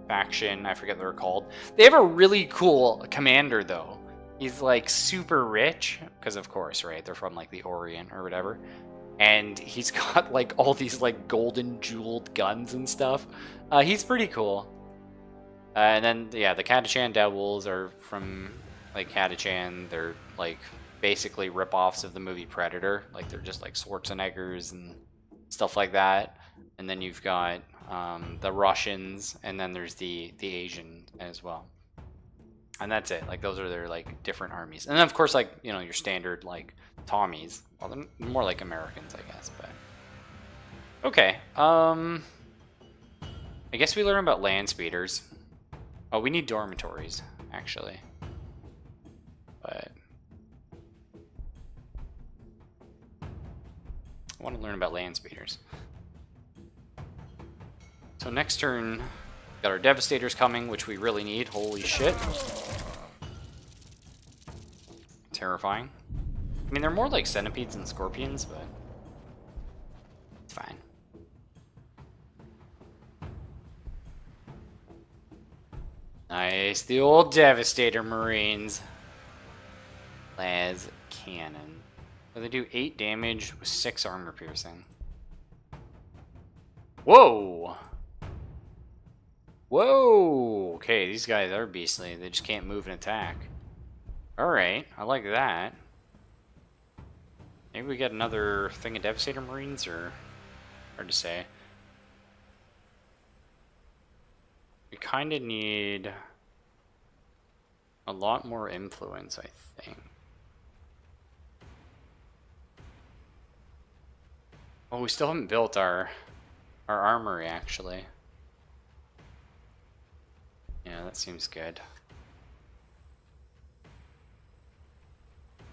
faction, I forget what they're called. They have a really cool commander, though. He's, like, super rich, because of course, right, they're from, like, the Orient or whatever. and he's got like all these like golden jeweled guns and stuff. He's pretty cool. And then yeah, the Catachan Devils are from like Catachan. They're like basically rip-offs of the movie Predator. Like they're just like Schwarzeneggers and stuff like that. And then you've got the Russians, and then there's the Asian as well. And that's it. Like those are their like different armies. And then of course like, you know, your standard like Tommies. Well, they're more like Americans, I guess, but okay. I guess we learn about land speeders. Oh, we need dormitories, actually. But I want to learn about land speeders. So next turn, got our Devastators coming, which we really need. Holy shit. Terrifying. I mean, they're more like centipedes and scorpions, but it's fine. Nice, the old Devastator Marines. Las Cannon. So they do 8 damage with 6 armor piercing. Whoa! Whoa! Okay, these guys are beastly. They just can't move and attack. Alright, I like that. Maybe we get another thing of Devastator Marines, or hard to say. We kind of need a lot more influence, I think. Oh, we still haven't built our armory, actually. Yeah, that seems good.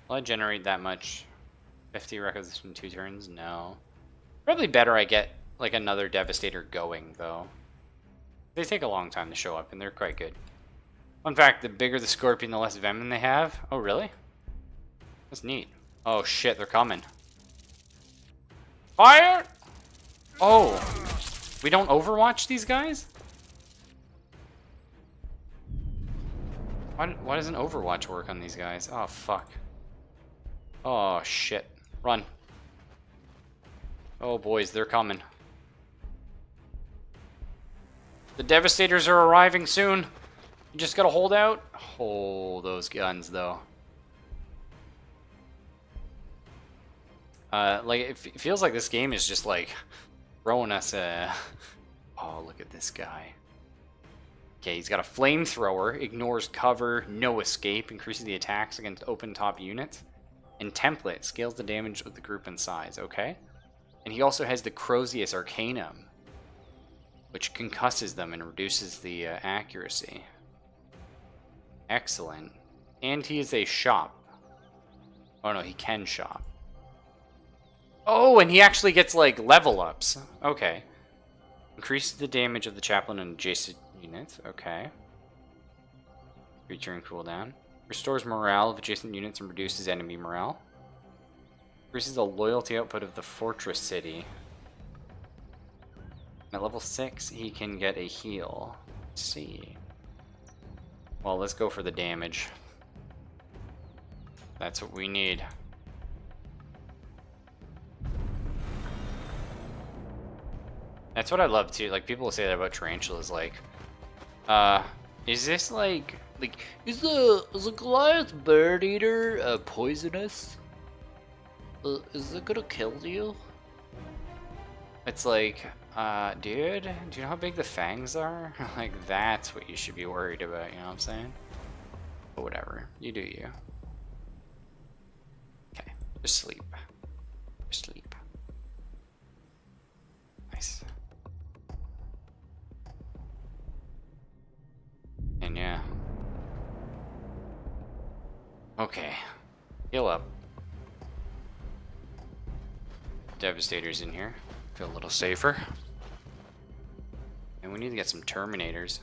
Will I generate that much? 50 requisition in 2 turns? No. Probably better I get like another Devastator going, though. They take a long time to show up, and they're quite good. Fun fact, the bigger the Scorpion, the less venom they have. Oh, really? That's neat. Oh, shit, they're coming. Fire! Oh. We don't overwatch these guys? Why doesn't Overwatch work on these guys? Oh, fuck. Oh, shit. Run. Oh, boys, they're coming. The Devastators are arriving soon. You just gotta hold out. Oh, those guns, though. Like, it feels like this game is just, like, throwing us a... Oh, look at this guy. Okay, he's got a flamethrower, ignores cover, no escape, increases the attacks against open top units. And template, scales the damage of the group and size, okay? And he also has the Crozius Arcanum, which concusses them and reduces the accuracy. Excellent. And he is a shop. Oh no, he can shop. Oh, and he actually gets, like, level ups. Okay. Increases the damage of the chaplain and adjacent units. Okay. Return cooldown. Restores morale of adjacent units and reduces enemy morale. Increases the loyalty output of the fortress city. At level 6, he can get a heal. Let's see. Well, let's go for the damage. That's what we need. That's what I love too. Like, people will say that about tarantulas. Like, is this like is the Goliath bird eater poisonous? Is it gonna kill you? It's like, dude, do you know how big the fangs are? Like, that's what you should be worried about. You know what I'm saying? But whatever, you do you. Okay, just sleep. Just sleep. Nice. And yeah. Okay. Heal up. Devastators in here. Feel a little safer. And we need to get some Terminators.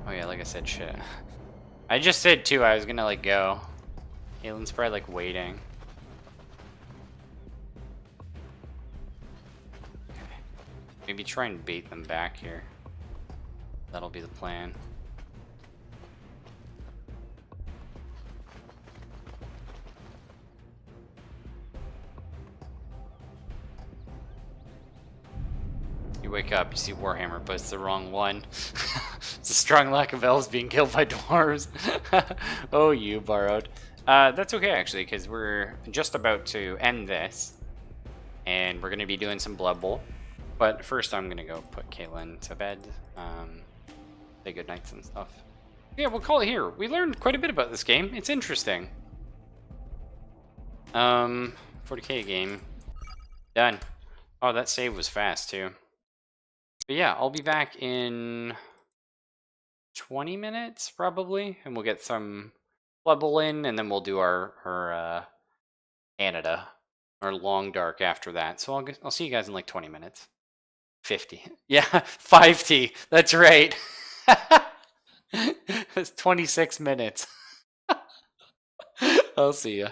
Oh yeah, like I said, shit. I just said too, I was gonna like go. Kalen's probably like waiting. Okay. Maybe try and bait them back here. That'll be the plan. wake up, you see Warhammer, but it's the wrong one. It's a strong lack of elves being killed by dwarves. Oh, you borrowed. That's okay, actually, because we're just about to end this. And we're going to be doing some Blood Bowl. But first, I'm going to go put Caitlin to bed. Say good nights and stuff. Yeah, we'll call it here. We learned quite a bit about this game. It's interesting. 40k game. Done. Oh, that save was fast, too. But yeah, I'll be back in 20 minutes, probably. And we'll get some Blood Bowl in, and then we'll do our Canada. Our long dark after that. So I'll see you guys in like 20 minutes. 50. Yeah, 5T. That's right. That's 26 minutes. I'll see ya.